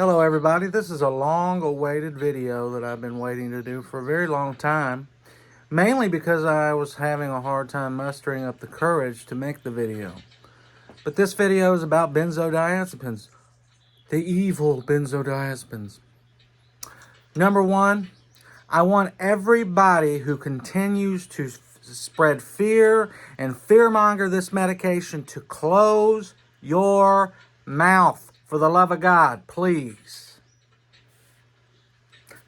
Hello everybody, this is a long-awaited video that I've been waiting to do for a very long time, mainly because I was having a hard time mustering up the courage to make the video. But this video is about benzodiazepines, the evil benzodiazepines. Number one, I want everybody who continues to spread fear and fearmonger this medication to close your mouth. For the love of God, please.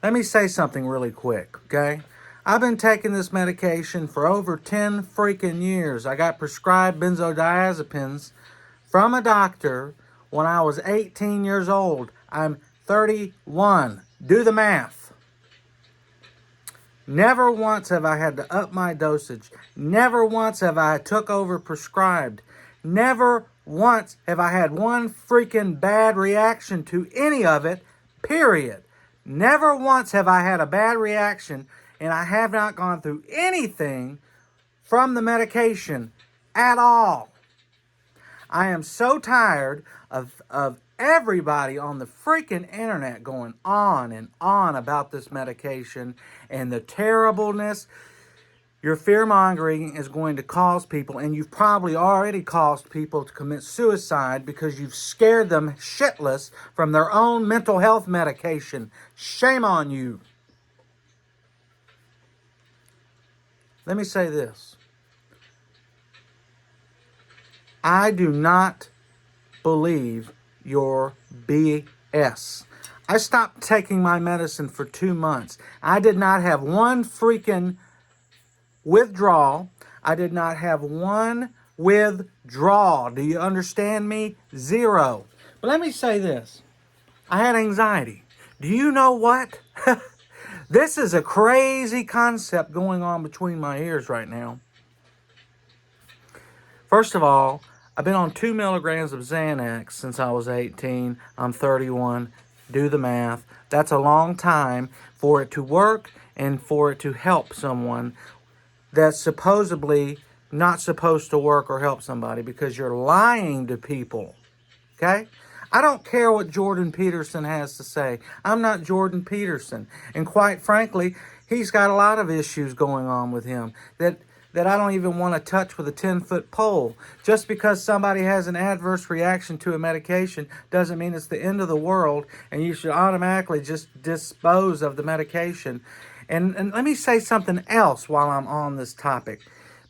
Let me say something really quick, okay? I've been taking this medication for over 10 freaking years. I got prescribed benzodiazepines from a doctor when I was 18 years old. I'm 31. Do the math. Never once have I had to up my dosage. Never once have I took over prescribed. Never once have I had one freaking bad reaction to any of it, period. Never once have I had a bad reaction, and I have not gone through anything from the medication at all. I am so tired of everybody on the freaking internet going on and on about this medication and the terribleness. Your fear-mongering is going to cause people, and you've probably already caused people to commit suicide because you've scared them shitless from their own mental health medication. Shame on you. Let me say this. I do not believe your BS. I stopped taking my medicine for 2 months. I did not have one freaking withdrawal. I did not have one withdrawal. Do you understand me? Zero. But let me say this. I had anxiety. Do you know what? This is a crazy concept going on between my ears right now. First of all, I've been on 2 milligrams of Xanax since I was 18. I'm 31. Do the math. That's a long time for it to work and for it to help someone that's supposedly not supposed to work or help somebody because you're lying to people, okay? I don't care what Jordan Peterson has to say. I'm not Jordan Peterson. And quite frankly, he's got a lot of issues going on with him that I don't even want to touch with a 10-foot pole. Just because somebody has an adverse reaction to a medication doesn't mean it's the end of the world and you should automatically just dispose of the medication. And let me say something else while I'm on this topic.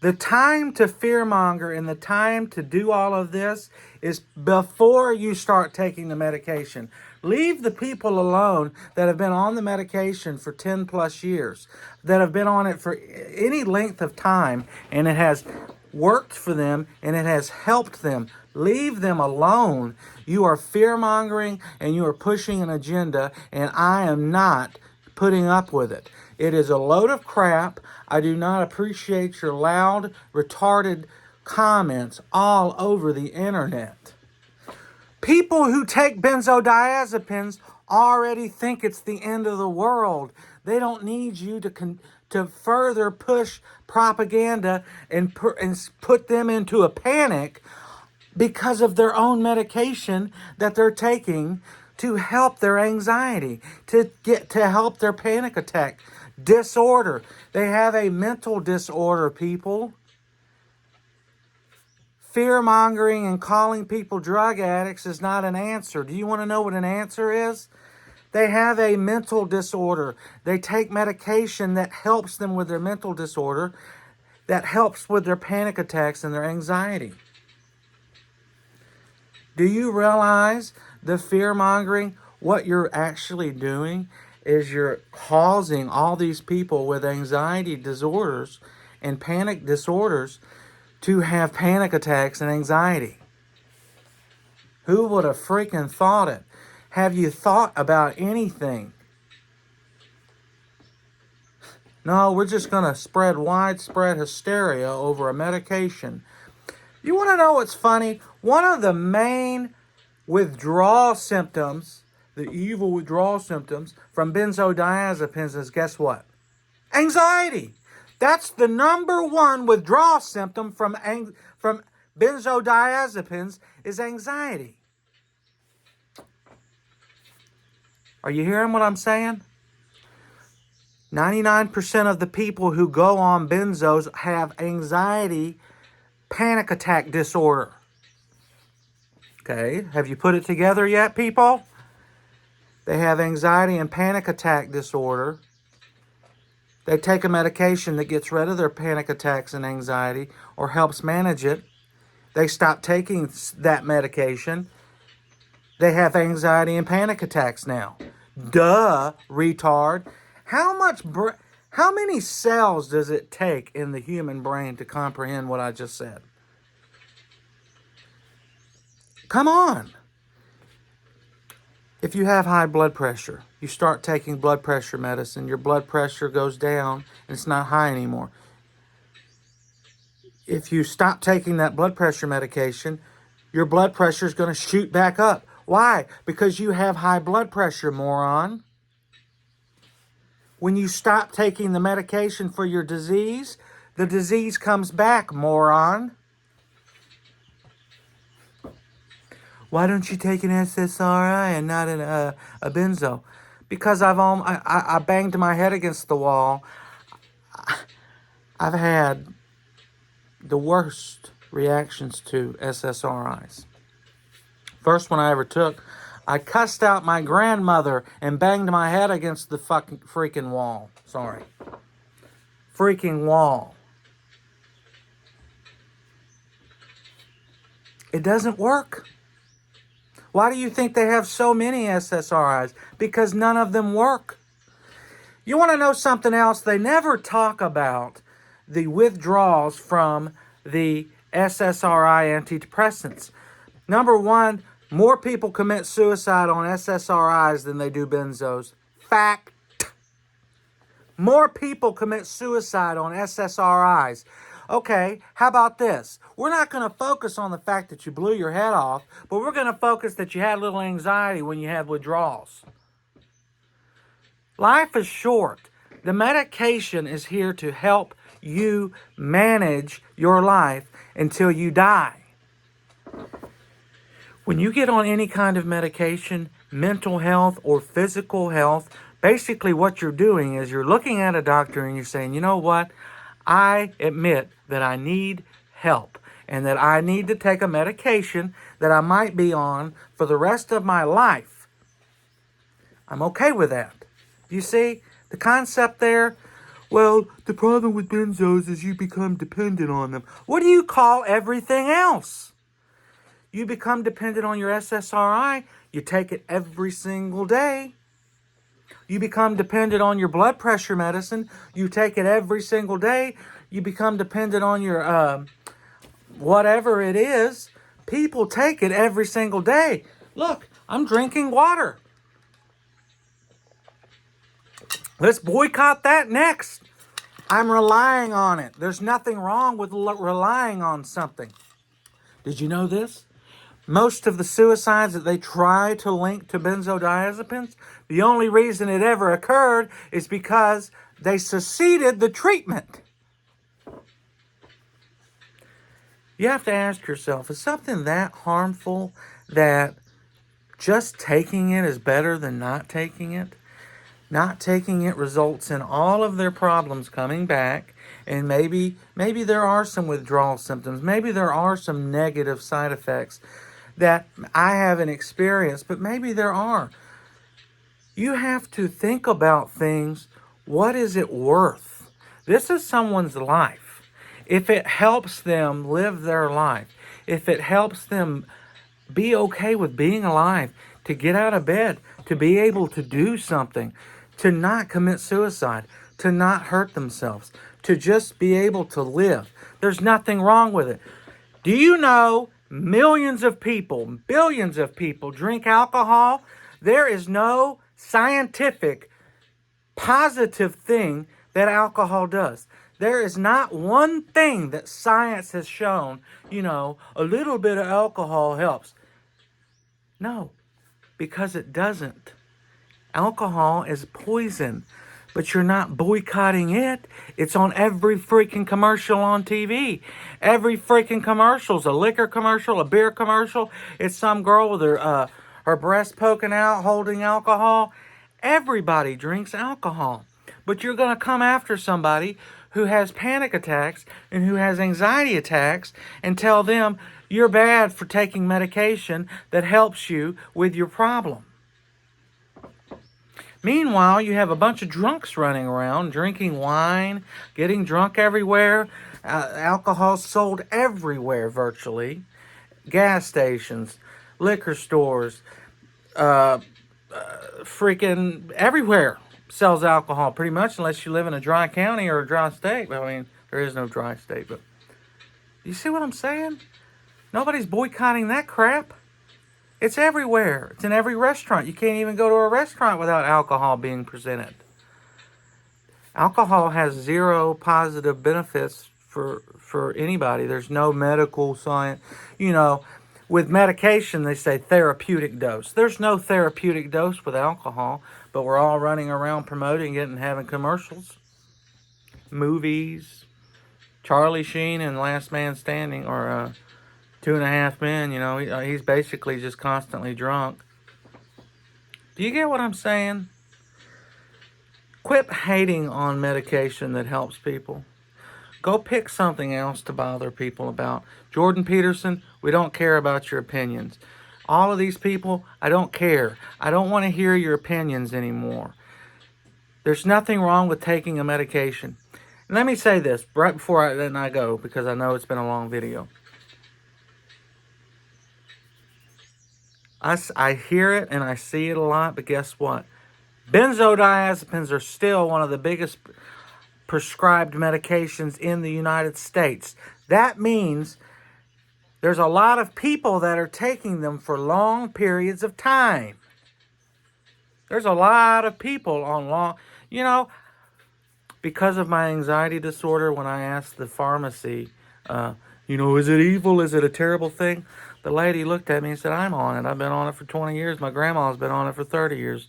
The time to fearmonger and the time to do all of this is before you start taking the medication. Leave the people alone that have been on the medication for 10 plus years, that have been on it for any length of time, and it has worked for them and it has helped them. Leave them alone. You are fear-mongering and you are pushing an agenda, and I am not putting up with it. It is a load of crap. I do not appreciate your loud, retarded comments all over the internet. People who take benzodiazepines already think it's the end of the world. They don't need you to further push propaganda and put them into a panic because of their own medication that they're taking to help their anxiety, to help their panic attack disorder. They have a mental disorder, people. Fear-mongering and calling people drug addicts is not an answer. Do you want to know what an answer is? They have a mental disorder. They take medication that helps them with their mental disorder, that helps with their panic attacks and their anxiety. Do you realize the fear-mongering? What you're actually doing is you're causing all these people with anxiety disorders and panic disorders to have panic attacks and anxiety. Who would have freaking thought it? Have you thought about anything? No, we're just going to spread widespread hysteria over a medication. You want to know what's funny? One of the main withdrawal symptoms, the evil withdrawal symptoms from benzodiazepines is, guess what? Anxiety. That's the number one withdrawal symptom from benzodiazepines is anxiety. Are you hearing what I'm saying? 99% of the people who go on benzos have anxiety, panic attack disorder. Okay, have you put it together yet, people? They have anxiety and panic attack disorder. They take a medication that gets rid of their panic attacks and anxiety or helps manage it. They stop taking that medication. They have anxiety and panic attacks now. Duh, retard. How many cells does it take in the human brain to comprehend what I just said? Come on. If you have high blood pressure, you start taking blood pressure medicine, your blood pressure goes down and it's not high anymore. If you stop taking that blood pressure medication, your blood pressure is going to shoot back up. Why? Because you have high blood pressure, moron. When you stop taking the medication for your disease, the disease comes back, moron. Why don't you take an SSRI and not a benzo? Because I banged my head against the wall. I've had the worst reactions to SSRIs. First one I ever took, I cussed out my grandmother and banged my head against the freaking wall. Sorry. Freaking wall. It doesn't work. Why do you think they have so many SSRIs? Because none of them work. You want to know something else? They never talk about the withdrawals from the SSRI antidepressants. Number one, more people commit suicide on SSRIs than they do benzos. Fact. More people commit suicide on SSRIs. Okay, how about this? We're not going to focus on the fact that you blew your head off, but we're going to focus that you had a little anxiety when you had withdrawals. Life is short. The medication is here to help you manage your life until you die. When you get on any kind of medication, mental health or physical health, basically what you're doing is you're looking at a doctor and you're saying, you know what? I admit that I need help and that I need to take a medication that I might be on for the rest of my life. I'm okay with that. You see the concept there? Well, the problem with benzos is you become dependent on them. What do you call everything else? You become dependent on your SSRI. You take it every single day. You become dependent on your blood pressure medicine. You take it every single day. You become dependent on your whatever it is. People take it every single day. Look, I'm drinking water. Let's boycott that next. I'm relying on it. There's nothing wrong with relying on something. Did you know this? Most of the suicides that they try to link to benzodiazepines, the only reason it ever occurred is because they succeeded the treatment. You have to ask yourself, is something that harmful that just taking it is better than not taking it? Not taking it results in all of their problems coming back, and maybe there are some withdrawal symptoms. Maybe there are some negative side effects that I haven't experienced, but maybe there are. You have to think about things. What is it worth? This is someone's life. If it helps them live their life, if it helps them be okay with being alive, to get out of bed, to be able to do something, to not commit suicide, to not hurt themselves, to just be able to live, there's nothing wrong with it. Do you know millions of people, billions of people drink alcohol? There is no scientific positive thing that alcohol does. There is not one thing that science has shown, a little bit of alcohol helps. No, because it doesn't. Alcohol is poison, but you're not boycotting it. It's on every freaking commercial on TV. Every freaking commercial's a liquor commercial, a beer commercial. It's some girl with her breast poking out, holding alcohol. Everybody drinks alcohol. But you're going to come after somebody who has panic attacks and who has anxiety attacks and tell them you're bad for taking medication that helps you with your problem. Meanwhile, you have a bunch of drunks running around, drinking wine, getting drunk everywhere. Alcohol sold everywhere, virtually. Gas stations, liquor stores, freaking everywhere sells alcohol, pretty much, unless you live in a dry county or a dry state. Well, I mean, there is no dry state, but you see what I'm saying? Nobody's boycotting that crap. It's everywhere. It's in every restaurant. You can't even go to a restaurant without alcohol being presented. Alcohol has zero positive benefits for anybody. There's no medical science. With medication, they say therapeutic dose. There's no therapeutic dose with alcohol, but we're all running around promoting it and having commercials. Movies. Charlie Sheen in Last Man Standing, or 2.5 Men, he's basically just constantly drunk. Do you get what I'm saying? Quit hating on medication that helps people. Go pick something else to bother people about. Jordan Peterson, we don't care about your opinions. All of these people, I don't care. I don't want to hear your opinions anymore. There's nothing wrong with taking a medication. And let me say this right before I go, because I know it's been a long video. I hear it and I see it a lot, but guess what? Benzodiazepines are still one of the biggest prescribed medications in the United States. That means there's a lot of people that are taking them for long periods of time. There's a lot of people on long, because of my anxiety disorder, when I asked the pharmacy, is it evil? Is it a terrible thing? The lady looked at me and said, I'm on it. I've been on it for 20 years. My grandma's been on it for 30 years.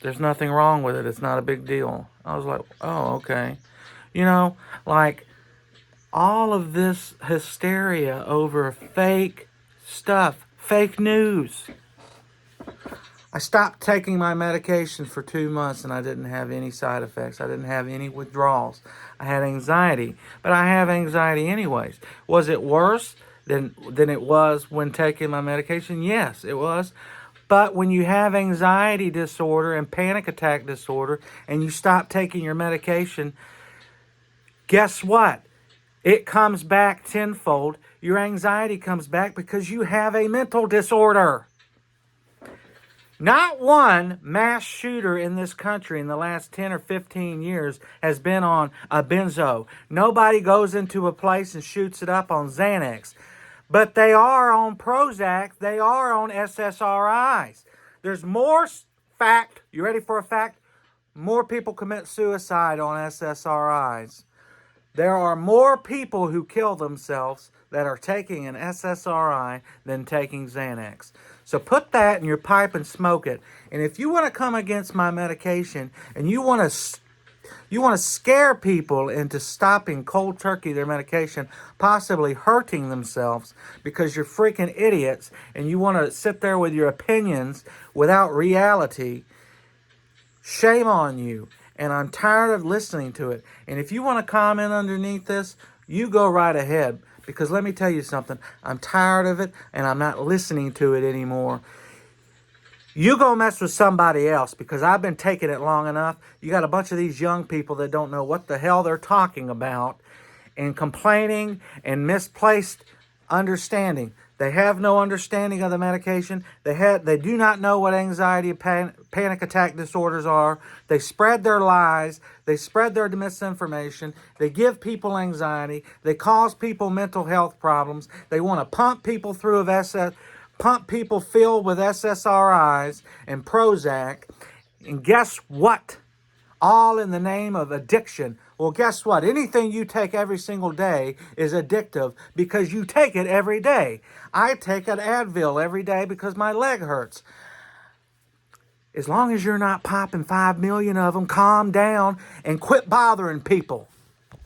There's nothing wrong with it. It's not a big deal. I was like, oh, okay. All of this hysteria over fake stuff, fake news. I stopped taking my medication for 2 months and I didn't have any side effects. I didn't have any withdrawals. I had anxiety, but I have anxiety anyways. Was it worse than it was when taking my medication? Yes, it was. But when you have anxiety disorder and panic attack disorder and you stop taking your medication, guess what? It comes back tenfold. Your anxiety comes back because you have a mental disorder. Not one mass shooter in this country in the last 10 or 15 years has been on a benzo. Nobody goes into a place and shoots it up on Xanax. But they are on Prozac. They are on SSRIs. There's more fact. You ready for a fact? More people commit suicide on SSRIs. There are more people who kill themselves that are taking an SSRI than taking Xanax. So put that in your pipe and smoke it. And if you want to come against my medication and you want to scare people into stopping cold turkey their medication, possibly hurting themselves because you're freaking idiots and you want to sit there with your opinions without reality, shame on you. And I'm tired of listening to it. And if you want to comment underneath this, you go right ahead. Because let me tell you something. I'm tired of it and I'm not listening to it anymore. You go mess with somebody else, because I've been taking it long enough. You got a bunch of these young people that don't know what the hell they're talking about and complaining and misplaced understanding. They have no understanding of the medication. They do not know what anxiety and panic attack disorders are. They spread their lies. They spread their misinformation. They give people anxiety. They cause people mental health problems. They want to pump people through pump people filled with SSRIs and Prozac. And guess what? All in the name of addiction. Well, guess what? Anything you take every single day is addictive because you take it every day. I take an Advil every day because my leg hurts. As long as you're not popping 5 million of them, calm down and quit bothering people.